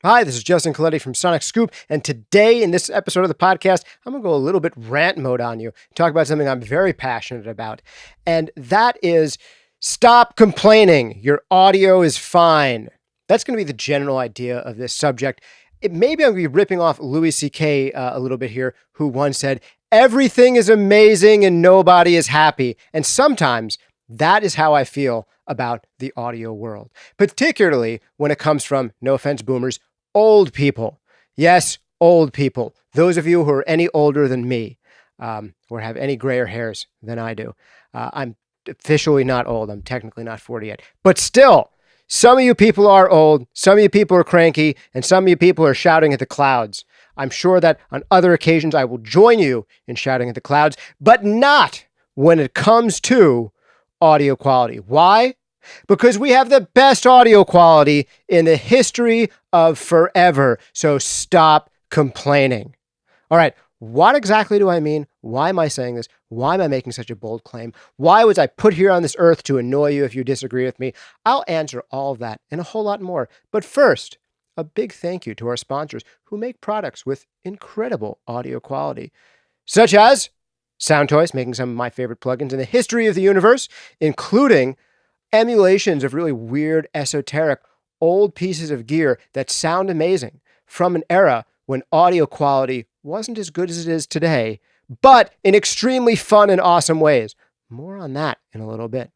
Hi, this is Justin Colletti from SonicScoop, and today in this episode of the podcast, I'm going to go a little bit rant mode on you, talk about something I'm very passionate about, and that is stop complaining. Your audio is fine. That's going to be the general idea of this subject. Maybe I'm going to be ripping off Louis C.K. A little bit here, who once said, everything is amazing and nobody is happy, and sometimes that is how I feel about the audio world, particularly when it comes from, no offense, boomers, old people. Yes, old people. Those of you who are any older than me, or have any grayer hairs than I do. I'm officially not old. I'm technically not 40 yet. But still, some of you people are old, some of you people are cranky, and some of you people are shouting at the clouds. I'm sure that on other occasions I will join you in shouting at the clouds, but not when it comes to audio quality. Why? Because we have the best audio quality in the history of forever. So stop complaining. All right. What exactly do I mean? Why am I saying this? Why am I making such a bold claim? Why was I put here on this earth to annoy you if you disagree with me? I'll answer all of that and a whole lot more. But first, a big thank you to our sponsors who make products with incredible audio quality, such as Sound Toys, making some of my favorite plugins in the history of the universe, including emulations of really weird, esoteric, old pieces of gear that sound amazing from an era when audio quality wasn't as good as it is today, but in extremely fun and awesome ways. More on that in a little bit.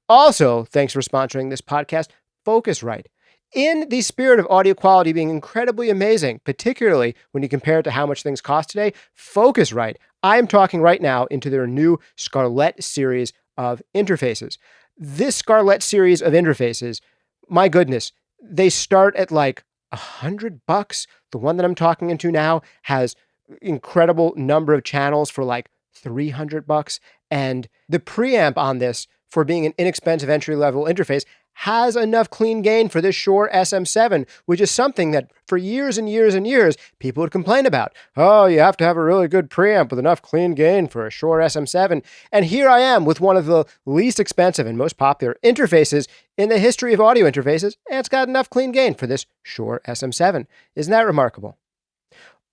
Also, thanks for sponsoring this podcast, Focusrite. In the spirit of audio quality being incredibly amazing, particularly when you compare it to how much things cost today, Focusrite, I am talking right now into their new Scarlett series of interfaces. This Scarlett series of interfaces, my goodness, they start at like $100. The one that I'm talking into now has incredible number of channels for like $300. And the preamp on this, for being an inexpensive entry-level interface, has enough clean gain for this Shure SM7, which is something that for years and years and years, people would complain about. Oh, you have to have a really good preamp with enough clean gain for a Shure SM7. And here I am with one of the least expensive and most popular interfaces in the history of audio interfaces, and it's got enough clean gain for this Shure SM7. Isn't that remarkable?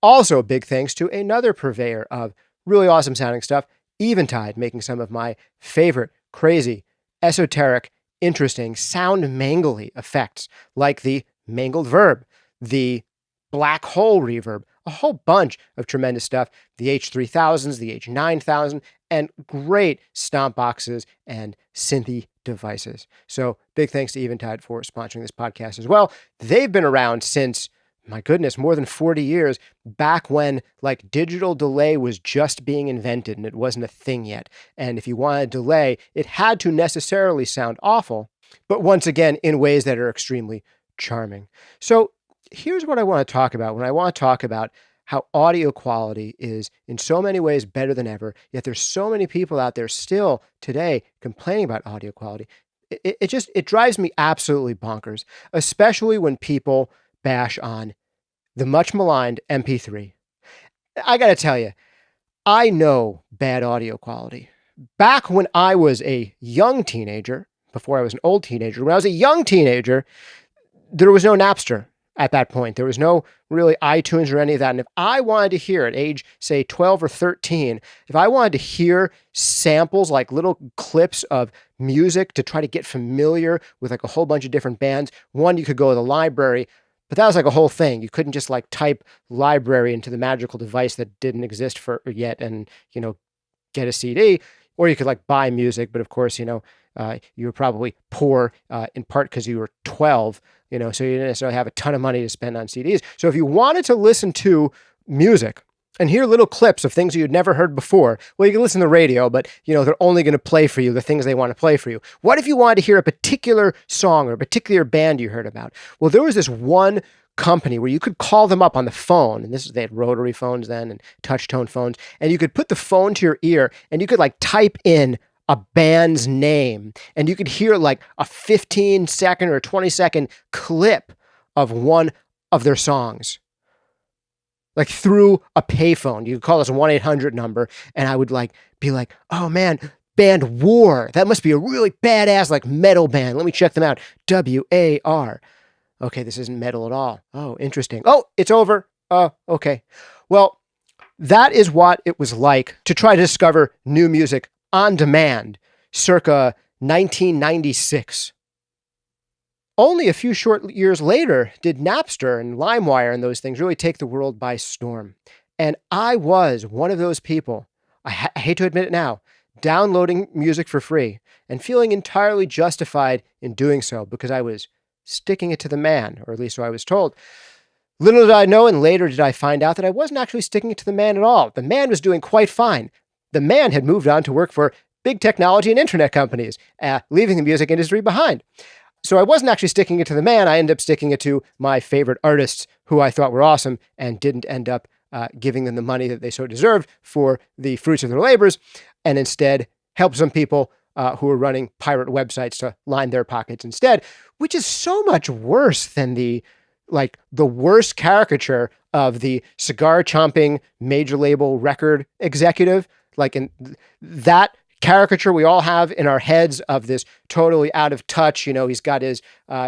Also, big thanks to another purveyor of really awesome sounding stuff, Eventide, making some of my favorite, crazy, esoteric, interesting, sound-mangly effects, like the mangled verb, the black hole reverb, a whole bunch of tremendous stuff, the H3000s, the H9000, and great stomp boxes and synthy devices. So big thanks to Eventide for sponsoring this podcast as well. They've been around since, my goodness, more than 40 years, back when like digital delay was just being invented and it wasn't a thing yet. And if you wanted delay, it had to necessarily sound awful, but once again, in ways that are extremely charming. So here's what I want to talk about when I want to talk about how audio quality is in so many ways better than ever, yet there's so many people out there still today complaining about audio quality. It drives me absolutely bonkers, especially when people bash on the much maligned MP3. I got to tell you, I know bad audio quality. Back when I was a young teenager, before I was an old teenager, when I was a young teenager, there was no Napster at that point. There was no really iTunes or any of that. And if I wanted to hear at age, say 12 or 13, if I wanted to hear samples, like little clips of music to try to get familiar with like a whole bunch of different bands, one, you could go to the library. But that was like a whole thing. You couldn't just like type library into the magical device that didn't exist for yet and, get a CD, or you could like buy music. But of course, you were probably poor in part because you were 12, so you didn't necessarily have a ton of money to spend on CDs. So if you wanted to listen to music and hear little clips of things you'd never heard before, well, you can listen to the radio, but they're only going to play for you the things they want to play for you. What if you wanted to hear a particular song or a particular band you heard about? Well, there was this one company where you could call them up on the phone, and they had rotary phones then and touch tone phones, and you could put the phone to your ear and you could like type in a band's name and you could hear like a 15-second or 20-second clip of one of their songs, like through a payphone. You could call this a 1-800 number, and I would be like, oh man, band War. That must be a really badass like metal band. Let me check them out. WAR. Okay, this isn't metal at all. Oh, interesting. Oh, it's over. Oh, okay. Well, that is what it was like to try to discover new music on demand circa 1996. Only a few short years later did Napster and LimeWire and those things really take the world by storm. And I was one of those people, I hate to admit it now, downloading music for free and feeling entirely justified in doing so because I was sticking it to the man, or at least so I was told. Little did I know, and later did I find out that I wasn't actually sticking it to the man at all. The man was doing quite fine. The man had moved on to work for big technology and internet companies, leaving the music industry behind. So I wasn't actually sticking it to the man. I ended up sticking it to my favorite artists who I thought were awesome and didn't end up giving them the money that they so deserved for the fruits of their labors, and instead helped some people who were running pirate websites to line their pockets instead, which is so much worse than the worst caricature of the cigar chomping major label record executive. Like in that caricature we all have in our heads of this totally out of touch, he's got his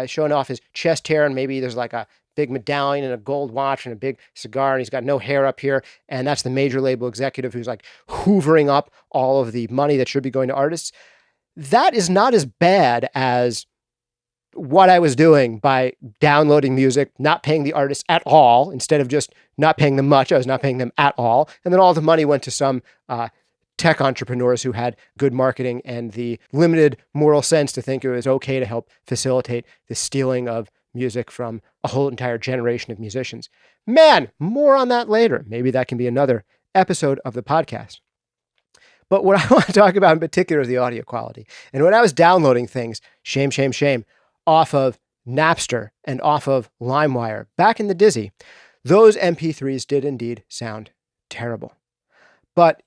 showing off his chest hair, and maybe there's like a big medallion and a gold watch and a big cigar, and he's got no hair up here. And that's the major label executive who's like hoovering up all of the money that should be going to artists. That is not as bad as what I was doing by downloading music, not paying the artists at all. Instead of just not paying them much, I was not paying them at all. And then all the money went to some tech entrepreneurs who had good marketing and the limited moral sense to think it was okay to help facilitate the stealing of music from a whole entire generation of musicians. Man, more on that later. Maybe that can be another episode of the podcast. But what I want to talk about in particular is the audio quality. And when I was downloading things, shame, off of Napster and off of LimeWire back in the Dizzy, those MP3s did indeed sound terrible. But,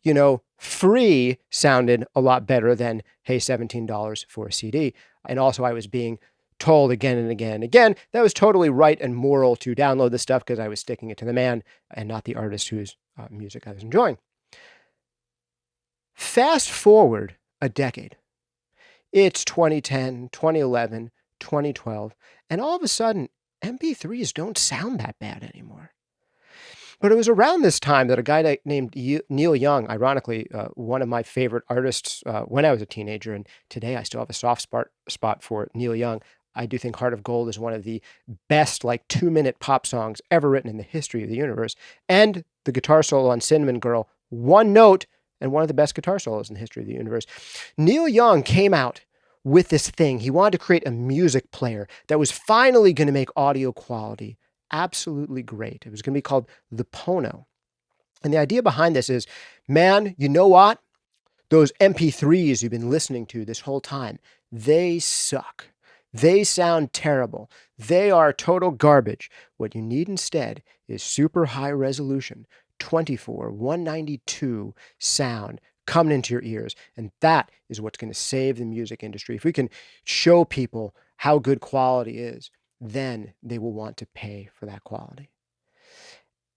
free sounded a lot better than, hey, $17 for a CD. And also I was being told again and again and again that was totally right and moral to download this stuff because I was sticking it to the man and not the artist whose music I was enjoying. Fast forward a decade. It's 2010, 2011, 2012, and all of a sudden, MP3s don't sound that bad anymore. But it was around this time that a guy named Neil Young, ironically, one of my favorite artists when I was a teenager, and today I still have a soft spot for Neil Young. I do think Heart of Gold is one of the best 2-minute pop songs ever written in the history of the universe. And the guitar solo on Cinnamon Girl, one note, and one of the best guitar solos in the history of the universe. Neil Young came out with this thing. He wanted to create a music player that was finally going to make audio quality absolutely great. It was going to be called the Pono. And the idea behind this is, man, you know what? Those MP3s you've been listening to this whole time, they suck. They sound terrible. They are total garbage. What you need instead is super high resolution, 192 sound coming into your ears. And that is what's going to save the music industry. If we can show people how good quality is, then they will want to pay for that quality.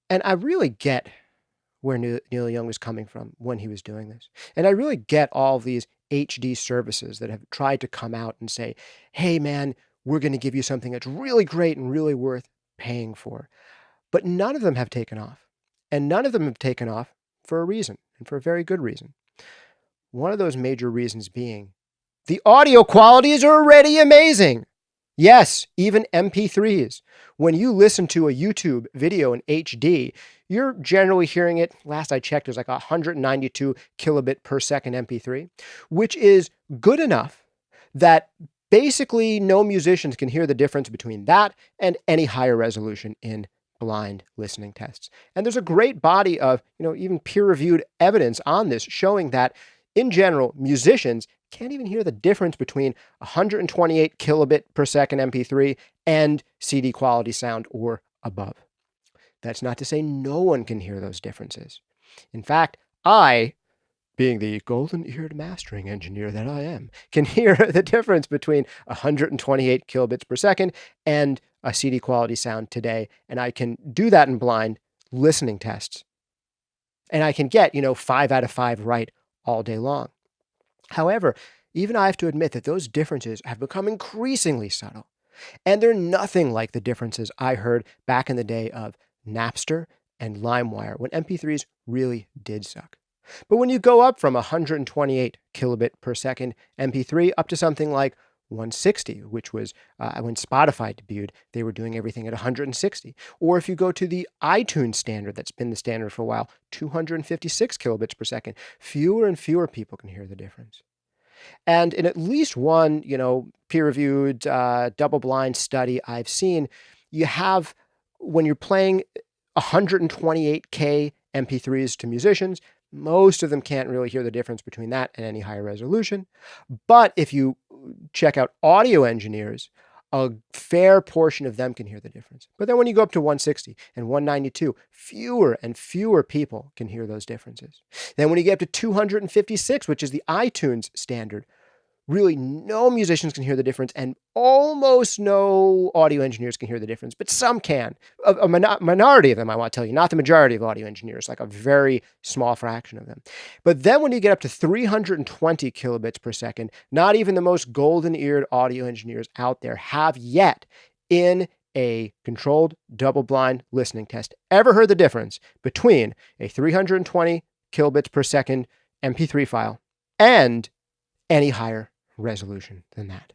And I really get where Neil Young was coming from when he was doing this. And I really get all of these HD services that have tried to come out and say, hey man, we're going to give you something that's really great and really worth paying for. But none of them have taken off. And none of them have taken off for a reason, and for a very good reason. One of those major reasons being the audio quality is already amazing. Yes, even MP3s. When you listen to a YouTube video in HD, you're generally hearing it, last I checked, it was like 192 kilobit per second MP3, which is good enough that basically no musicians can hear the difference between that and any higher resolution in blind listening tests. And there's a great body of, even peer-reviewed evidence on this showing that, in general, musicians can't even hear the difference between 128 kilobit per second MP3 and CD quality sound or above. That's not to say no one can hear those differences. In fact, I, being the golden-eared mastering engineer that I am, can hear the difference between 128 kilobits per second and a CD quality sound today. And I can do that in blind listening tests. And I can get, 5 out of 5 right all day long. However, even I have to admit that those differences have become increasingly subtle. And they're nothing like the differences I heard back in the day of Napster and LimeWire when MP3s really did suck. But when you go up from 128 kilobit per second MP3 up to something like 160, which was when Spotify debuted, they were doing everything at 160. Or if you go to the iTunes standard, that's been the standard for a while, 256 kilobits per second, fewer and fewer people can hear the difference. And in at least one, peer-reviewed, double-blind study I've seen, you have, when you're playing 128K MP3s to musicians, most of them can't really hear the difference between that and any higher resolution. But if you check out audio engineers, a fair portion of them can hear the difference. But then when you go up to 160 and 192, fewer and fewer people can hear those differences. Then when you get up to 256, which is the iTunes standard, really no musicians can hear the difference, and almost no audio engineers can hear the difference, but some can. A minority of them, I want to tell you, not the majority of audio engineers, like a very small fraction of them. But then when you get up to 320 kilobits per second, not even the most golden-eared audio engineers out there have yet, in a controlled double-blind listening test, ever heard the difference between a 320 kilobits per second MP3 file and any higher resolution than that.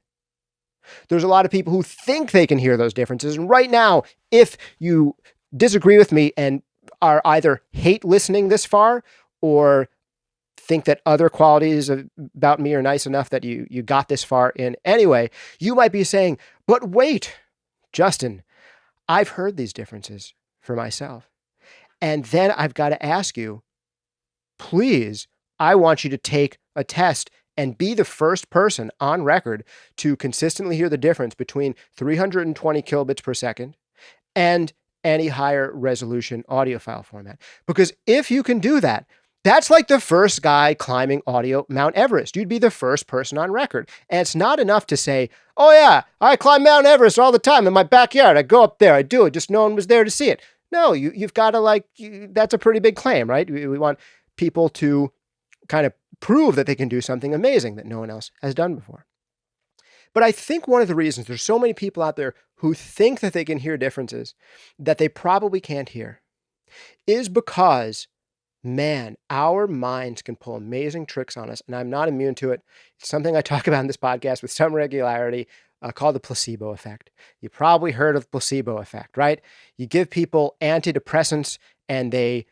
There's a lot of people who think they can hear those differences. And right now, if you disagree with me and are either hate listening this far or think that other qualities about me are nice enough that you got this far in anyway, you might be saying, but wait, Justin, I've heard these differences for myself. And then I've got to ask you, please, I want you to take a test and be the first person on record to consistently hear the difference between 320 kilobits per second and any higher resolution audio file format. Because if you can do that, that's like the first guy climbing audio Mount Everest. You'd be the first person on record. And it's not enough to say, oh yeah, I climb Mount Everest all the time in my backyard. I go up there, I do it, just no one was there to see it. No, you've got to that's a pretty big claim, right? We want people to kind of prove that they can do something amazing that no one else has done before. But I think one of the reasons there's so many people out there who think that they can hear differences that they probably can't hear is because, man, our minds can pull amazing tricks on us, and I'm not immune to it. It's something I talk about in this podcast with some regularity, called the placebo effect. You probably heard of the placebo effect, right? You give people antidepressants and they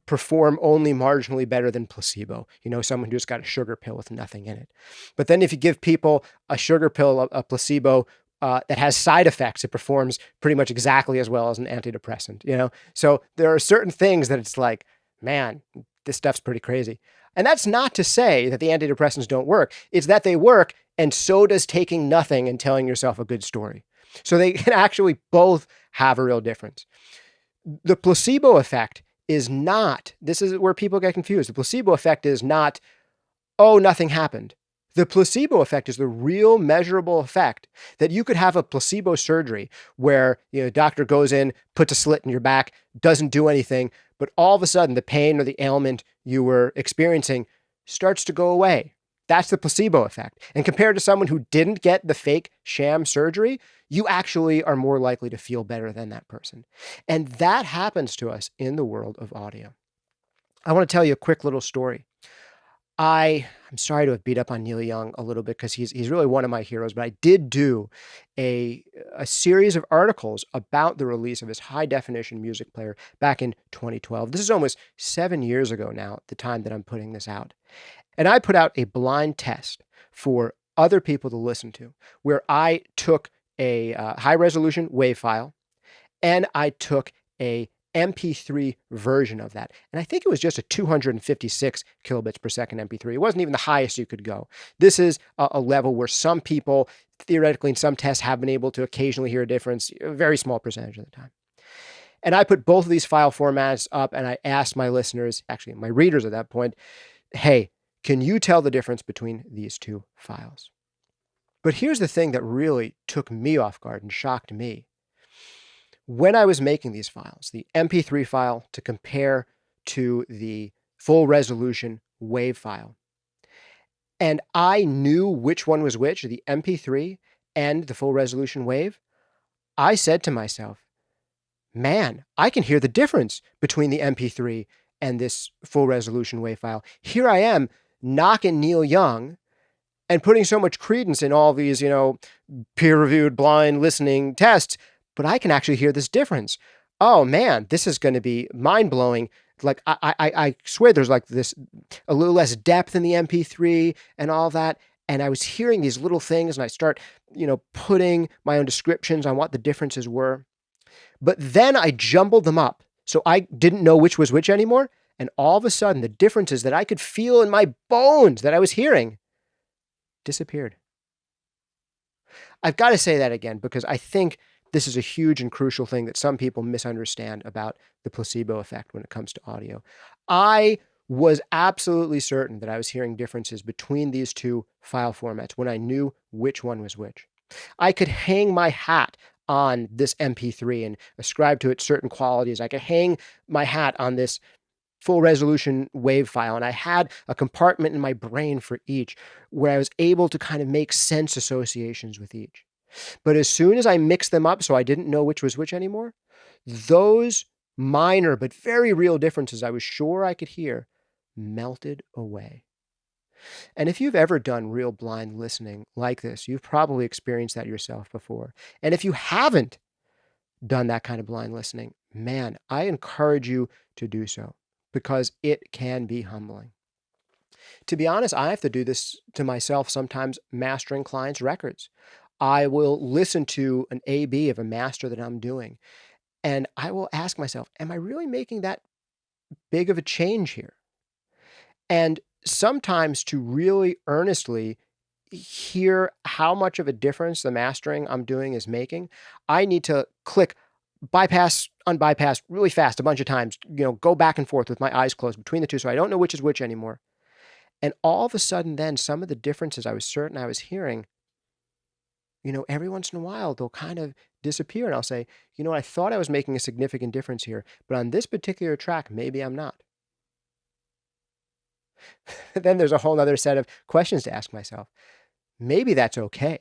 perform only marginally better than placebo. Someone who just got a sugar pill with nothing in it. But then if you give people a sugar pill, a placebo that has side effects, it performs pretty much exactly as well as an antidepressant, So there are certain things that it's like, man, this stuff's pretty crazy. And that's not to say that the antidepressants don't work. It's that they work, and so does taking nothing and telling yourself a good story. So they can actually both have a real difference. The placebo effect is not, this is where people get confused. The placebo effect is not, oh, nothing happened. The placebo effect is the real measurable effect that you could have a placebo surgery where, a doctor goes in, puts a slit in your back, doesn't do anything, but all of a sudden the pain or the ailment you were experiencing starts to go away. That's the placebo effect. And compared to someone who didn't get the fake sham surgery, you actually are more likely to feel better than that person. And that happens to us in the world of audio. I want to tell you a quick little story. I'm sorry to have beat up on Neil Young a little bit because he's really one of my heroes, but I did do a series of articles about the release of his high-definition music player back in 2012. This is almost 7 years ago now at the time that I'm putting this out. And I put out a blind test for other people to listen to, where I took a high-resolution WAV file, and I took a MP3 version of that. And I think it was just a 256 kilobits per second MP3. It wasn't even the highest you could go. This is a level where some people, theoretically in some tests, have been able to occasionally hear a difference, a very small percentage of the time. And I put both of these file formats up, and I asked my listeners, actually my readers at that point, hey, can you tell the difference between these two files? But here's the thing that really took me off guard and shocked me. When I was making these files, the MP3 file to compare to the full resolution WAV file, and I knew which one was which, the MP3 and the full resolution wave, I said to myself, man, I can hear the difference between the MP3 and this full resolution wave file. Here I am knocking Neil Young and putting so much credence in all these, peer-reviewed blind listening tests, but I can actually hear this difference. Oh man, this is going to be mind-blowing. Like I swear there's like this a little less depth in the MP3 and all that. And I was hearing these little things and I start, putting my own descriptions on what the differences were. But then I jumbled them up. So I didn't know which was which anymore. And all of a sudden, the differences that I could feel in my bones that I was hearing disappeared. I've got to say that again because I think this is a huge and crucial thing that some people misunderstand about the placebo effect when it comes to audio. I was absolutely certain that I was hearing differences between these two file formats when I knew which one was which. I could hang my hat on this MP3 and ascribe to it certain qualities. I could hang my hat on this full resolution wave file, and I had a compartment in my brain for each where I was able to kind of make sense associations with each. But as soon as I mixed them up so I didn't know which was which anymore, those minor but very real differences I was sure I could hear melted away. And if you've ever done real blind listening like this, you've probably experienced that yourself before. And if you haven't done that kind of blind listening, man, I encourage you to do so because it can be humbling. To be honest, I have to do this to myself sometimes mastering clients' records. I will listen to an A/B of a master that I'm doing, and I will ask myself, am I really making that big of a change here? And sometimes to really earnestly hear how much of a difference the mastering I'm doing is making, I need to click bypass, unbypass really fast a bunch of times, go back and forth with my eyes closed between the two so I don't know which is which anymore. And all of a sudden then some of the differences I was certain I was hearing, every once in a while they'll kind of disappear and I'll say, I thought I was making a significant difference here, but on this particular track, maybe I'm not. Then there's a whole other set of questions to ask myself. Maybe that's okay.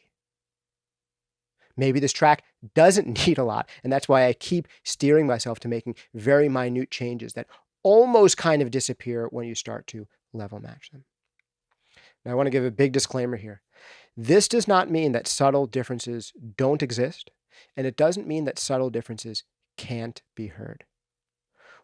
Maybe this track doesn't need a lot, and that's why I keep steering myself to making very minute changes that almost kind of disappear when you start to level match them. Now, I want to give a big disclaimer here. This does not mean that subtle differences don't exist, and it doesn't mean that subtle differences can't be heard.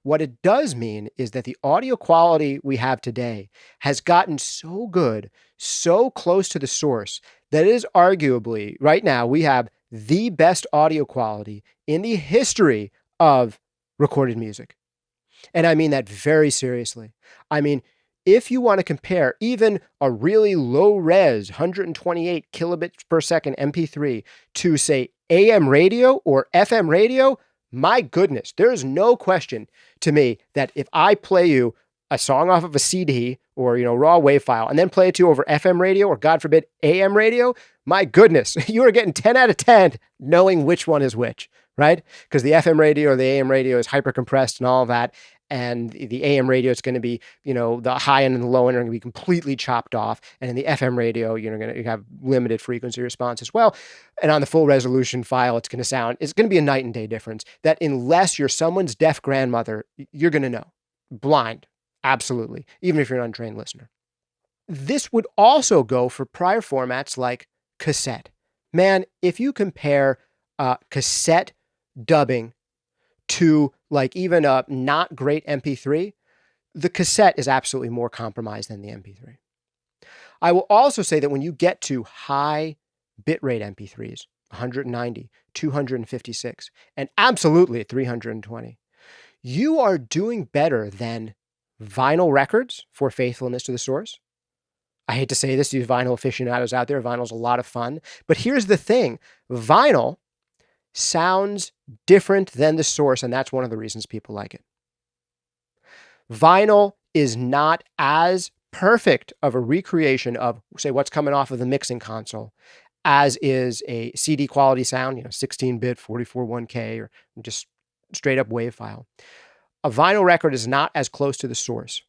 What it does mean is that the audio quality we have today has gotten so good, so close to the source, that it is arguably, right now, we have the best audio quality in the history of recorded music. And I mean that very seriously. I mean, if you want to compare even a really low res 128 kilobits per second MP3 to, say, AM radio or FM radio, my goodness, there is no question to me that if I play you a song off of a CD or, raw wave file and then play it to you over FM radio or, God forbid, AM radio, my goodness, you are getting 10 out of 10 knowing which one is which, right? Because the FM radio or the AM radio is hyper compressed and all that. And the AM radio is going to be, the high end and the low end are going to be completely chopped off. And in the FM radio, you're going to have limited frequency response as well. And on the full resolution file, it's going to be a night and day difference that unless you're someone's deaf grandmother, you're going to know. Blind. Absolutely. Even if you're an untrained listener. This would also go for prior formats like cassette. Man, if you compare cassette dubbing to like even a not great MP3, the cassette is absolutely more compromised than the MP3. I will also say that when you get to high bitrate MP3s, 190, 256, and absolutely 320, you are doing better than vinyl records for faithfulness to the source. I hate to say this to you vinyl aficionados out there, vinyl's a lot of fun, but here's the thing, vinyl sounds different than the source, and that's one of the reasons people like it. Vinyl is not as perfect of a recreation of, say, what's coming off of the mixing console as is a CD quality sound, 16-bit, 44.1K, or just straight up WAV file. A vinyl record is not as close to the source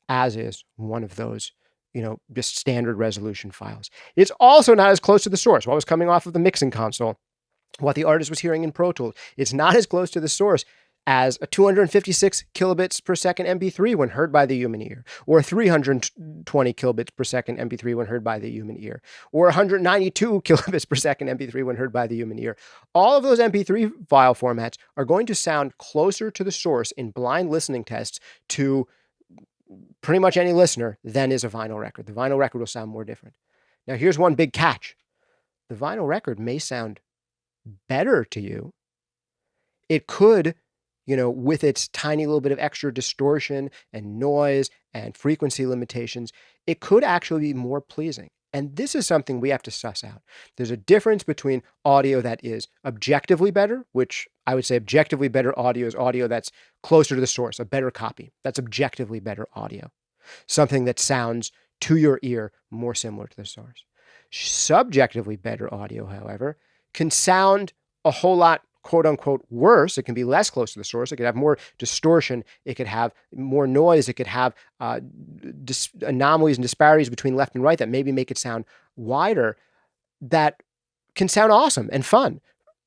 as is one of those just standard resolution files. It's also not as close to the source. What was coming off of the mixing console, what the artist was hearing in Pro Tools, it's not as close to the source as a 256 kilobits per second MP3 when heard by the human ear, or 320 kilobits per second MP3 when heard by the human ear, or 192 kilobits per second MP3 when heard by the human ear. All of those MP3 file formats are going to sound closer to the source in blind listening tests to pretty much any listener than is a vinyl record. The vinyl record will sound more different. Now, here's one big catch. The vinyl record may sound better to you. It could, with its tiny little bit of extra distortion and noise and frequency limitations, it could actually be more pleasing. And this is something we have to suss out. There's a difference between audio that is objectively better, which I would say objectively better audio is audio that's closer to the source, a better copy. That's objectively better audio. Something that sounds to your ear more similar to the source. Subjectively better audio, however, can sound a whole lot, quote unquote, worse. It can be less close to the source. It could have more distortion. It could have more noise. It could have anomalies and disparities between left and right that maybe make it sound wider, that can sound awesome and fun.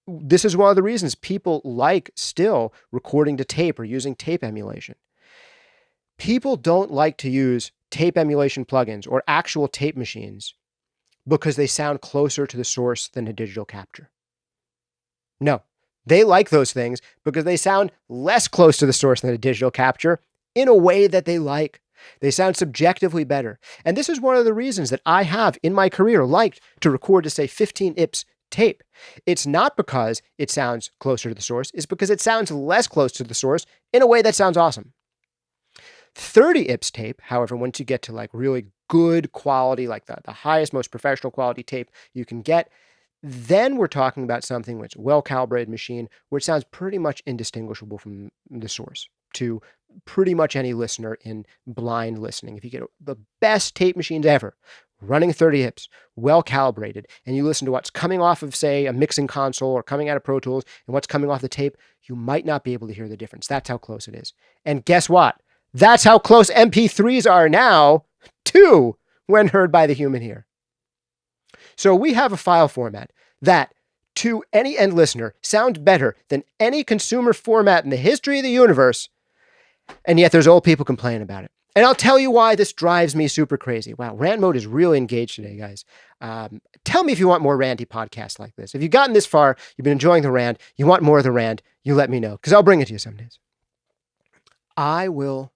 This is one of the reasons people like still recording to tape or using tape emulation. People don't like to use tape emulation plugins or actual tape machines because they sound closer to the source than a digital capture. No, they like those things because they sound less close to the source than a digital capture in a way that they like. They sound subjectively better. And this is one of the reasons that I have in my career liked to record to, say, 15 IPS tape. It's not because it sounds closer to the source. It's because it sounds less close to the source in a way that sounds awesome. 30 IPS tape, however, once you get to like really good quality, like the highest, most professional quality tape you can get, then we're talking about something which is a well-calibrated machine, which sounds pretty much indistinguishable from the source to pretty much any listener in blind listening. If you get the best tape machines ever, running 30 IPS, well-calibrated, and you listen to what's coming off of, say, a mixing console or coming out of Pro Tools and what's coming off the tape, you might not be able to hear the difference. That's how close it is. And guess what? That's how close MP3s are now to when heard by the human ear. So we have a file format that, to any end listener, sounds better than any consumer format in the history of the universe, and yet there's old people complaining about it. And I'll tell you why this drives me super crazy. Wow, rant mode is really engaged today, guys. Tell me if you want more ranty podcasts like this. If you've gotten this far, you've been enjoying the rant, you want more of the rant, you let me know, because I'll bring it to you some days. I will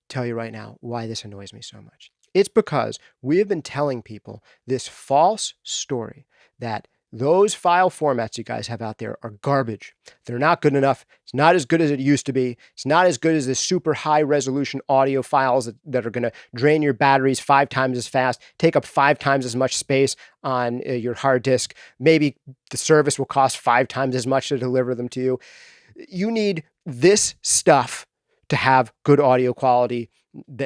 tell you right now why this annoys me so much. It's because we have been telling people this false story that those file formats you guys have out there are garbage. They're not good enough. It's not as good as it used to be. It's not as good as the super high resolution audio files that are going to drain your batteries 5 times as fast, take up 5 times as much space on your hard disk. Maybe the service will cost 5 times as much to deliver them to you. You need this stuff to have good audio quality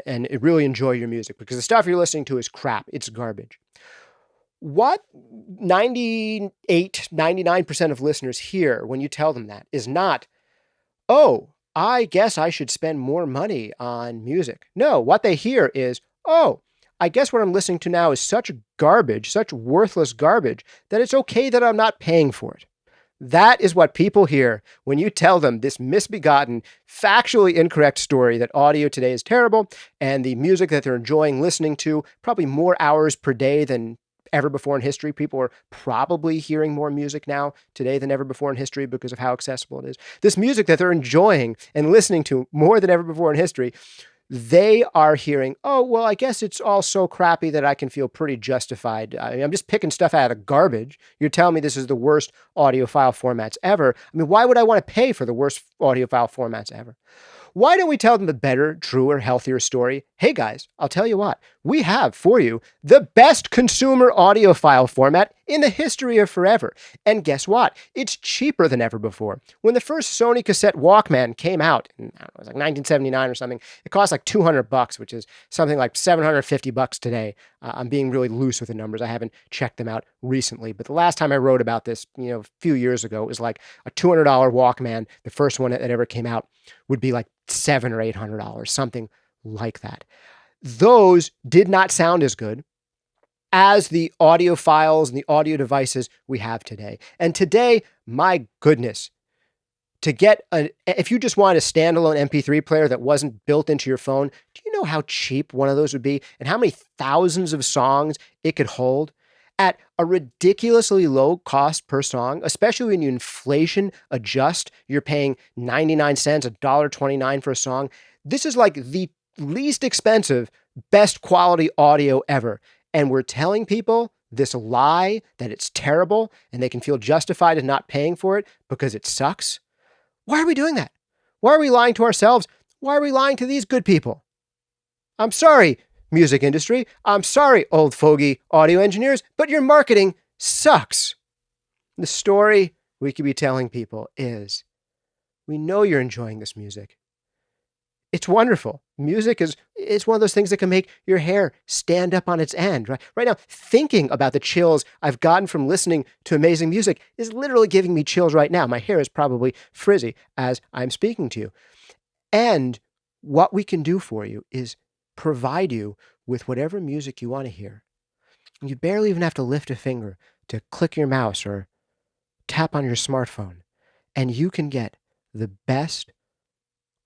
and really enjoy your music, because the stuff you're listening to is crap. It's garbage. What 98, 99% of listeners hear when you tell them that is not, oh, I guess I should spend more money on music. No, what they hear is, oh, I guess what I'm listening to now is such garbage, such worthless garbage, that it's okay that I'm not paying for it. That is what people hear when you tell them this misbegotten, factually incorrect story that audio today is terrible and the music that they're enjoying listening to, probably more hours per day than ever before in history. People are probably hearing more music now today than ever before in history because of how accessible it is. This music that they're enjoying and listening to more than ever before in history, they are hearing, oh, well, I guess it's all so crappy that I can feel pretty justified. I'm just picking stuff out of garbage. You're telling me this is the worst audio file formats ever. I mean, why would I want to pay for the worst audio file formats ever? Why don't we tell them the better, truer, healthier story? Hey guys, I'll tell you what, we have for you the best consumer audio file format in the history of forever. And guess what? It's cheaper than ever before. When the first Sony cassette Walkman came out, in, I don't know, it was like 1979 or something, it cost like $200, which is something like $750 today. I'm being really loose with the numbers. I haven't checked them out recently, but the last time I wrote about this, a few years ago, it was like a $200 Walkman, the first one that ever came out, would be like $700 or $800, something like that. those did not sound as good as the audio files and the audio devices we have today. And today, my goodness, if you just want a standalone MP3 player that wasn't built into your phone, do you know how cheap one of those would be and how many thousands of songs it could hold at a ridiculously low cost per song, especially when you inflation adjust, you're paying 99 cents, $1.29 for a song. This is like the least expensive, best quality audio ever. And we're telling people this lie that it's terrible and they can feel justified in not paying for it because it sucks. Why are we doing that? Why are we lying to ourselves? Why are we lying to these good people? I'm sorry, music industry. I'm sorry, old fogey audio engineers, but your marketing sucks. The story we could be telling people is, we know you're enjoying this music. It's wonderful. Music it's one of those things that can make your hair stand up on its end, right? Right now, thinking about the chills I've gotten from listening to amazing music is literally giving me chills right now. My hair is probably frizzy as I'm speaking to you. And what we can do for you is provide you with whatever music you want to hear. You barely even have to lift a finger to click your mouse or tap on your smartphone, and you can get the best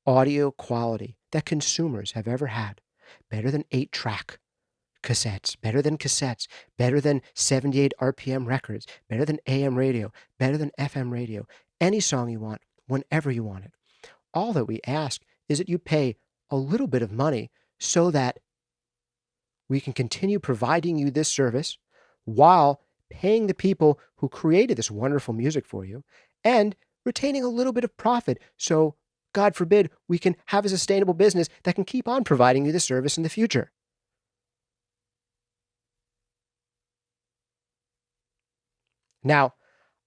audio quality that consumers have ever had. Better than 8-track cassettes, better than 78 RPM records, better than AM radio, better than FM radio. Any song you want, whenever you want it. All that we ask is that you pay a little bit of money so that we can continue providing you this service while paying the people who created this wonderful music for you and retaining a little bit of profit so, God forbid, we can have a sustainable business that can keep on providing you the service in the future. Now,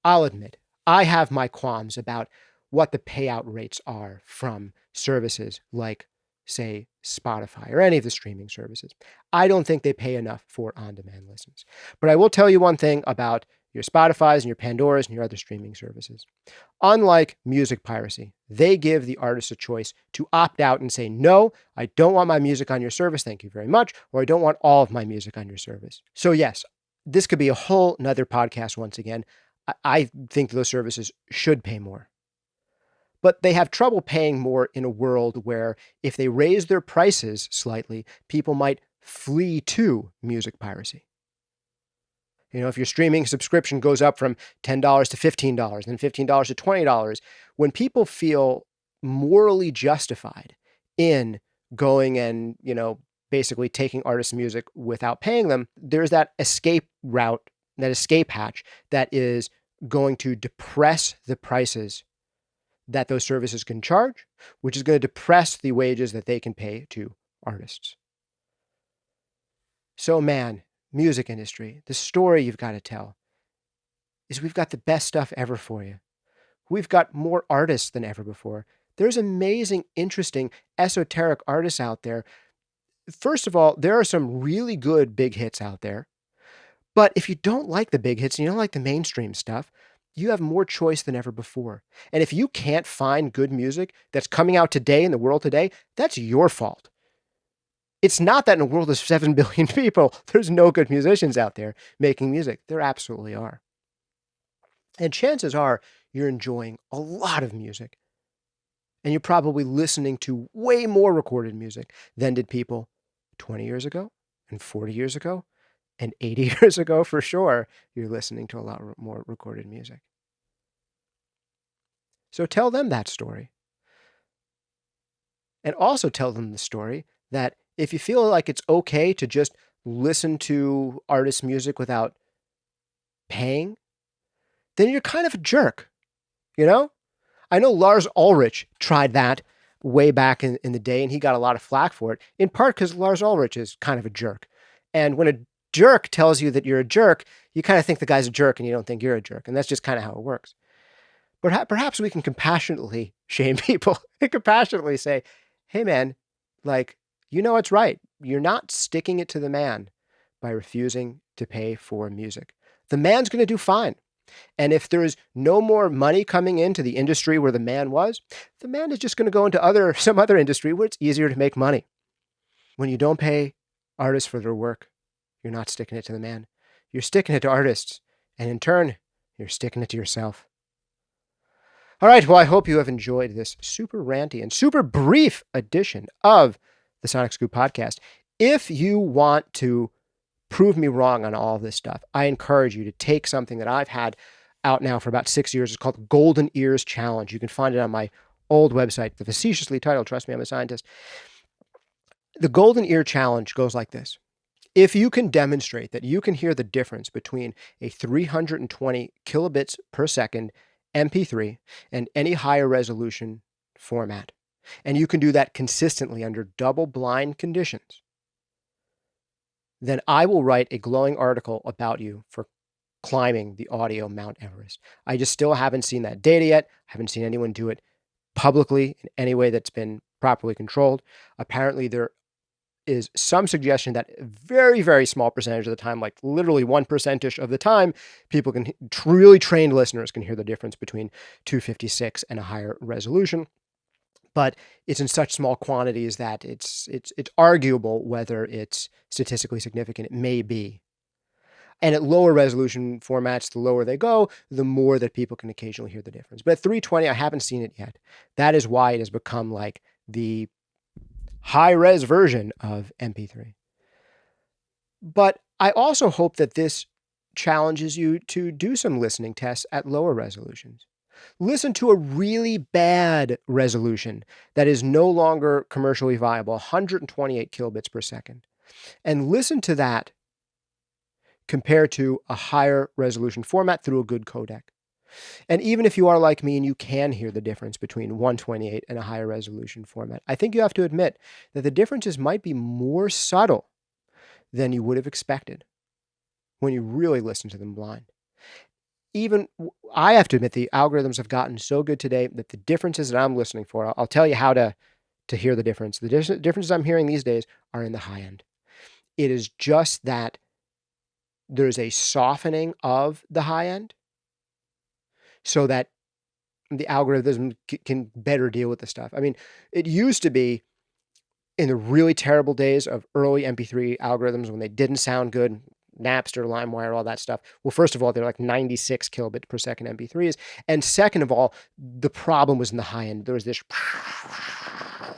I'll admit, I have my qualms about what the payout rates are from services like, say, Spotify or any of the streaming services. I don't think they pay enough for on-demand listens. But I will tell you one thing about your Spotifys and your Pandoras and your other streaming services. Unlike music piracy, they give the artist a choice to opt out and say, no, I don't want my music on your service, thank you very much, or I don't want all of my music on your service. So yes, this could be a whole nother podcast once again. I think those services should pay more. But they have trouble paying more in a world where if they raise their prices slightly, people might flee to music piracy. You know, if your streaming subscription goes up from $10 to $15, then $15 to $20, when people feel morally justified in going and, basically taking artists' music without paying them, there's that escape route, that escape hatch that is going to depress the prices that those services can charge, which is going to depress the wages that they can pay to artists. So man, music industry, the story you've got to tell is we've got the best stuff ever for you. We've got more artists than ever before. There's amazing, interesting, esoteric artists out there. First of all, there are some really good big hits out there. But if you don't like the big hits and you don't like the mainstream stuff, you have more choice than ever before. And if you can't find good music that's coming out today in the world today, that's your fault. It's not that in a world of 7 billion people, there's no good musicians out there making music. There absolutely are. And chances are you're enjoying a lot of music. And you're probably listening to way more recorded music than did people 20 years ago and 40 years ago and 80 years ago for sure. You're listening to a lot more recorded music. So tell them that story. And also tell them the story that if you feel like it's okay to just listen to artists' music without paying, then you're kind of a jerk, I know Lars Ulrich tried that way back in the day, and he got a lot of flack for it, in part because Lars Ulrich is kind of a jerk. And when a jerk tells you that you're a jerk, you kind of think the guy's a jerk and you don't think you're a jerk. And that's just kind of how it works. But perhaps we can compassionately shame people and compassionately say, hey man, what's right. You're not sticking it to the man by refusing to pay for music. The man's going to do fine. And if there's no more money coming into the industry where the man was, the man is just going to go into some other industry where it's easier to make money. When you don't pay artists for their work, you're not sticking it to the man. You're sticking it to artists. And in turn, you're sticking it to yourself. All right, well, I hope you have enjoyed this super ranty and super brief edition of the SonicScoop podcast. If you want to prove me wrong on all this stuff, I encourage you to take something that I've had out now for about 6 years. It's called the Golden Ears Challenge. You can find it on my old website, the facetiously titled Trust Me, I'm a Scientist. The Golden Ear Challenge goes like this. If you can demonstrate that you can hear the difference between a 320 kilobits per second MP3 and any higher resolution format, and you can do that consistently under double-blind conditions, then I will write a glowing article about you for climbing the audio Mount Everest. I just still haven't seen that data yet. I haven't seen anyone do it publicly in any way that's been properly controlled. Apparently, there is some suggestion that a very, very small percentage of the time, like literally 1% of the time, people can, really trained listeners can hear the difference between 256 and a higher resolution. But it's in such small quantities that it's arguable whether it's statistically significant. It may be. And at lower resolution formats, the lower they go, the more that people can occasionally hear the difference. But at 320, I haven't seen it yet. That is why it has become like the high-res version of MP3. But I also hope that this challenges you to do some listening tests at lower resolutions. Listen to a really bad resolution that is no longer commercially viable, 128 kilobits per second, and listen to that compared to a higher resolution format through a good codec. And even if you are like me and you can hear the difference between 128 and a higher resolution format, I think you have to admit that the differences might be more subtle than you would have expected when you really listen to them blind. Even I have to admit the algorithms have gotten so good today that the differences that I'm listening for, I'll tell you how to hear the difference. The differences I'm hearing these days are in the high end. It is just that there's a softening of the high end, so that the algorithm can better deal with the stuff. I mean, it used to be in the really terrible days of early MP3 algorithms when they didn't sound good, Napster, LimeWire, all that stuff. Well, first of all, they're like 96 kilobit per second MP3s. And second of all, the problem was in the high end. There was this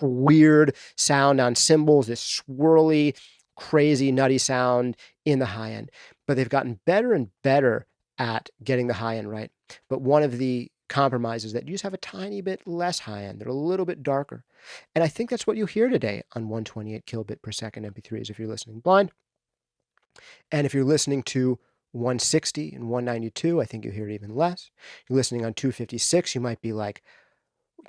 weird sound on cymbals, this swirly, crazy, nutty sound in the high end. But they've gotten better and better at getting the high end right. But one of the compromises that you just have a tiny bit less high end. They're a little bit darker. And I think that's what you hear today on 128 kilobit per second MP3s if you're listening blind. And if you're listening to 160 and 192, I think you hear it even less. You're listening on 256, you might be like,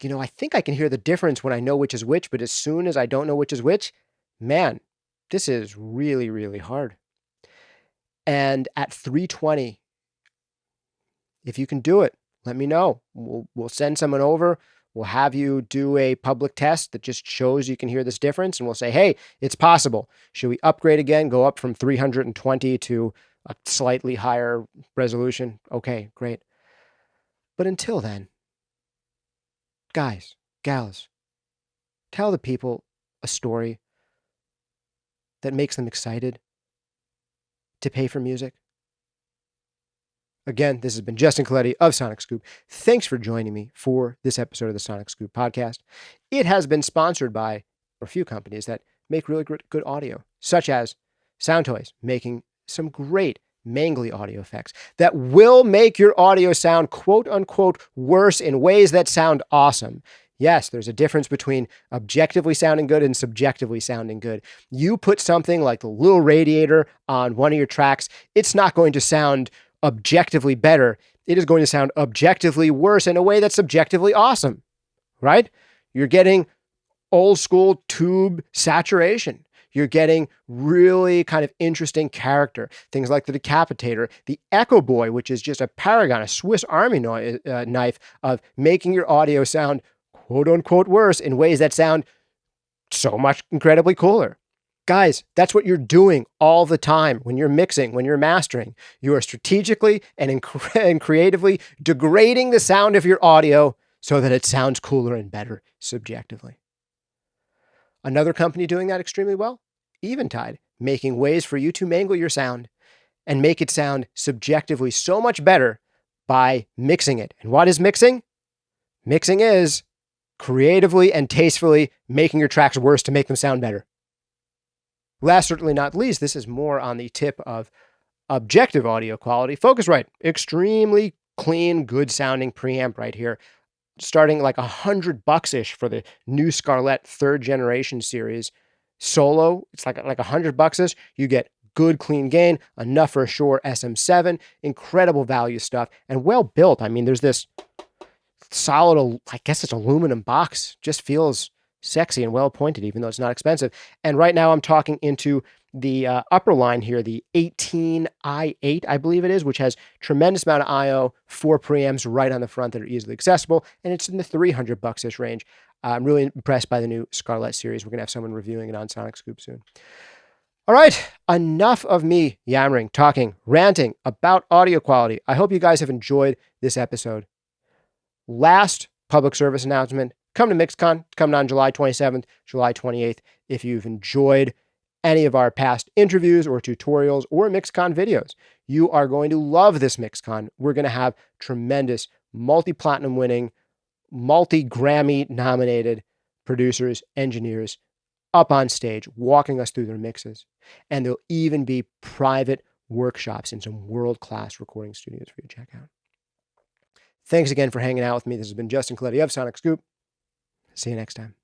I think I can hear the difference when I know which is which, but as soon as I don't know which is which, man, this is really, really hard. And at 320, if you can do it, let me know. We'll send someone over. We'll have you do a public test that just shows you can hear this difference. And we'll say, hey, it's possible. Should we upgrade again, go up from 320 to a slightly higher resolution? Okay, great. But until then, guys, gals, tell the people a story that makes them excited to pay for music. Again, this has been Justin Colletti of SonicScoop. Thanks for joining me for this episode of the SonicScoop podcast. It has been sponsored by a few companies that make really good audio, such as Soundtoys, making some great mangly audio effects that will make your audio sound quote unquote worse in ways that sound awesome. Yes, there's a difference between objectively sounding good and subjectively sounding good. You put something like the little radiator on one of your tracks, it's not going to sound objectively better. It is going to sound objectively worse in a way that's subjectively awesome, right? You're getting old school tube saturation. You're getting really kind of interesting character. Things like the decapitator, the Echo Boy, which is just a paragon, a Swiss Army knife of making your audio sound quote unquote worse in ways that sound so much incredibly cooler. Guys, that's what you're doing all the time when you're mixing, when you're mastering. You are strategically and creatively degrading the sound of your audio so that it sounds cooler and better subjectively. Another company doing that extremely well, Eventide, making ways for you to mangle your sound and make it sound subjectively so much better by mixing it. And what is mixing? Mixing is creatively and tastefully making your tracks worse to make them sound better. Last, certainly not least, this is more on the tip of objective audio quality. Focusrite, extremely clean, good sounding preamp right here. Starting like $100-ish for the new Scarlett 3rd generation series. Solo, it's like $100-ish. You get good clean gain, enough for a Shure SM7, incredible value stuff, and well built. I mean, there's this solid, I guess it's aluminum box, just feels sexy and well pointed, even though it's not expensive. And right now I'm talking into the upper line here, the 18i8, I believe it is, which has tremendous amount of I/O, 4 preamps right on the front that are easily accessible, and it's in the $300-ish range. I'm really impressed by the new Scarlett series. We're going to have someone reviewing it on SonicScoop soon. All right, enough of me yammering, talking, ranting about audio quality. I hope you guys have enjoyed this episode. Last public service announcement, come to MixCon, coming on July 27th, July 28th. If you've enjoyed any of our past interviews or tutorials or MixCon videos, you are going to love this MixCon. We're going to have tremendous multi-platinum winning, multi-Grammy nominated producers, engineers up on stage, walking us through their mixes. And there'll even be private workshops in some world-class recording studios for you to check out. Thanks again for hanging out with me. This has been Justin Colletti of SonicScoop. See you next time.